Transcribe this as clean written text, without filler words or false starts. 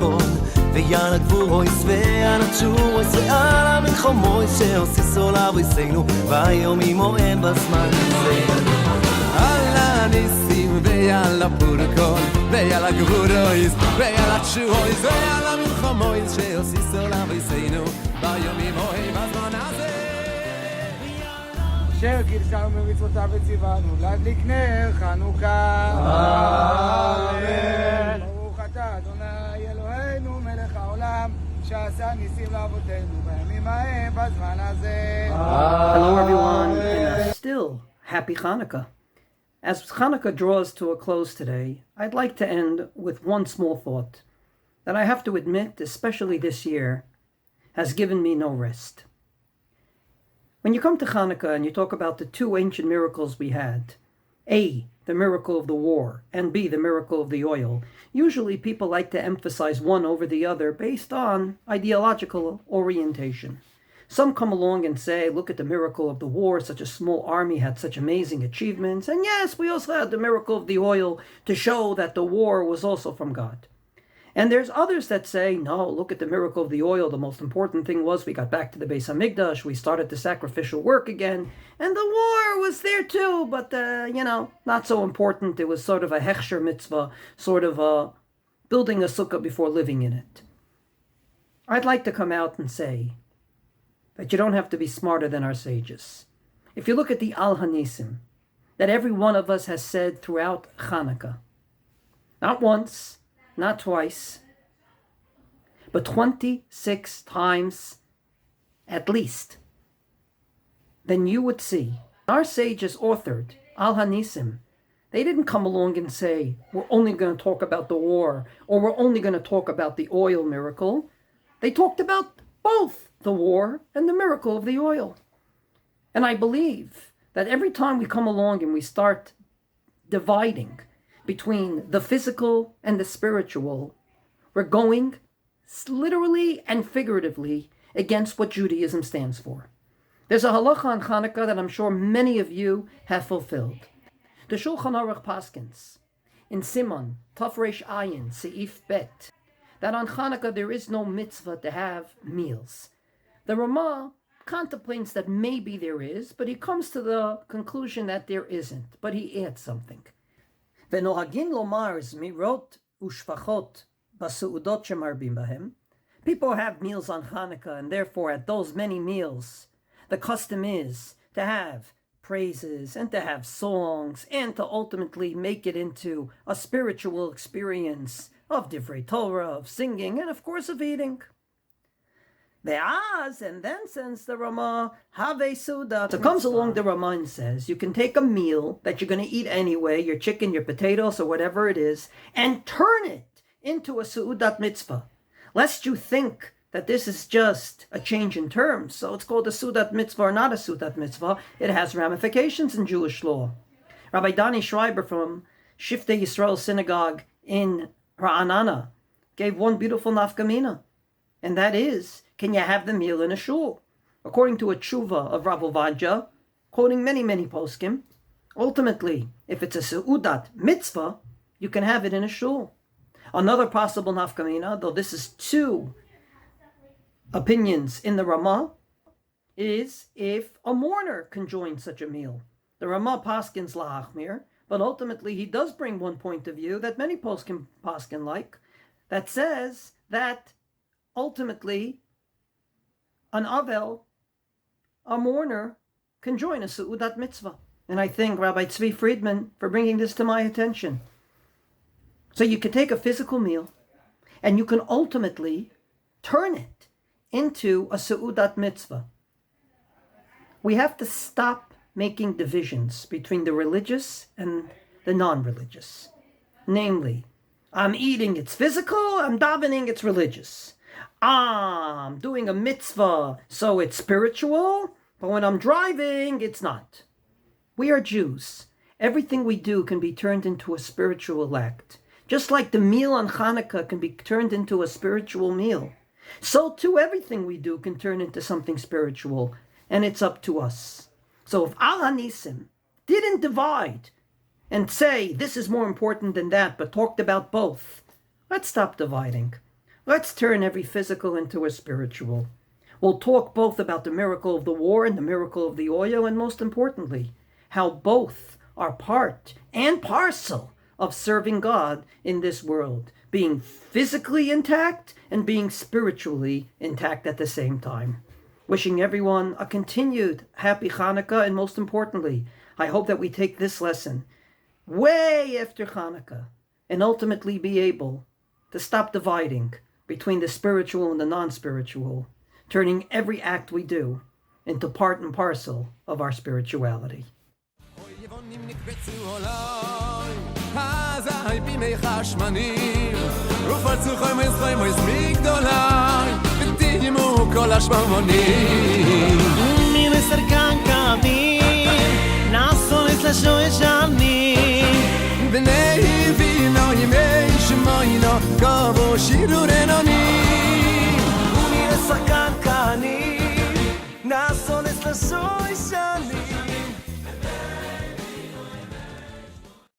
לפורקון ויאללה גבורויס ועל התשורויס ועל המלחומויס שעושיסו לאבויסנו והיום ימועד בזמן הזה על הניסים ועל הפורקון ועל הגבורויס ועל התשורויס ועל המלחומויס שעושיסו לאבויסנו והיום ימועד בזמן הזה אשר קידשנו במצוותיו וציוונו להדליק נר חנוכה. אמן. ברוך אתה אדוני אלוהינו מלך העולם שעשה ניסים לאבותינו בימים ההם בזמן הזה. Hello everyone, and still happy Chanukah. As Chanukah draws to a close today, I'd like to end with one small thought that I have to admit, especially this year, has given me no rest. When you come to Chanukah and you talk about the two ancient miracles we had, A, the miracle of the war, and B, the miracle of the oil, usually people like to emphasize one over the other based on ideological orientation. Some come along and say, look at the miracle of the war, such a small army had such amazing achievements, and yes, we also had the miracle of the oil to show that the war was also from God. And there's others that say, no, look at the miracle of the oil. The most important thing was we got back to the Beis Hamikdash. We started the sacrificial work again. And the war was there too, but, not so important. It was sort of a hechsher mitzvah, sort of building a sukkah before living in it. I'd like to come out and say that you don't have to be smarter than our sages. If you look at the Al Hanisim, that every one of us has said throughout Chanukah, not once, not twice, but 26 times at least, then you would see our sages authored Al Hanisim. They didn't come along and say, we're only going to talk about the war, or we're only going to talk about the oil miracle. They talked about both the war and the miracle of the oil. And I believe that every time we come along and we start dividing between the physical and the spiritual, we're going literally and figuratively against what Judaism stands for. There's a halacha on Chanukah that I'm sure many of you have fulfilled. The Shulchan Aruch paskins in Simon, Taf Reish Ayin, Seif Bet, that on Chanukah there is no mitzvah to have meals. The Ramah contemplates that maybe there is, but he comes to the conclusion that there isn't, but he adds something. ונוהגים לומר זמירות ושפחות בסעודות שמרבים בהם. People have meals on Hanukkah, and therefore at those many meals, the custom is to have praises and to have songs and to ultimately make it into a spiritual experience of divrei Torah, of singing, and of course of eating. Ve'az, and then says the Ramah, have Sa'udat. So comes along the Ramah and says, you can take a meal that you're going to eat anyway, your chicken, your potatoes, or whatever it is, and turn it into a Sa'udat mitzvah. Lest you think that this is just a change in terms. So it's called a Sa'udat mitzvah or not a Sa'udat mitzvah. It has ramifications in Jewish law. Rabbi Dani Schreiber from Shiftei Yisrael Synagogue in Ra'anana gave one beautiful nafkamina, and that is, can you have the meal in a shul? According to a tshuva of Rav Ovadia, quoting many, many poskim, ultimately, if it's a seudat mitzvah, you can have it in a shul. Another possible nafkamina, though this is two opinions in the Ramah, is if a mourner can join such a meal. The Ramah paskins lahachmir, but ultimately he does bring one point of view that many poskim like, that says that ultimately an avel, a mourner, can join a seudat mitzvah. And I thank Rabbi Tzvi Friedman for bringing this to my attention. So you can take a physical meal and you can ultimately turn it into a seudat mitzvah. We have to stop making divisions between the religious and the non-religious. Namely, I'm eating, it's physical, I'm davening, it's religious. I'm doing a mitzvah, so it's spiritual, but when I'm driving, it's not. We are Jews. Everything we do can be turned into a spiritual act. Just like the meal on Hanukkah can be turned into a spiritual meal, so too everything we do can turn into something spiritual, and it's up to us. So if Al Hanisim didn't divide and say this is more important than that, but talked about both, let's stop dividing. Let's turn every physical into a spiritual. We'll talk both about the miracle of the war and the miracle of the oil, and most importantly, how both are part and parcel of serving God in this world, being physically intact and being spiritually intact at the same time. Wishing everyone a continued happy Chanukah, and most importantly, I hope that we take this lesson way after Chanukah and ultimately be able to stop dividing between the spiritual and the non-spiritual, turning every act we do into part and parcel of our spirituality. Sacar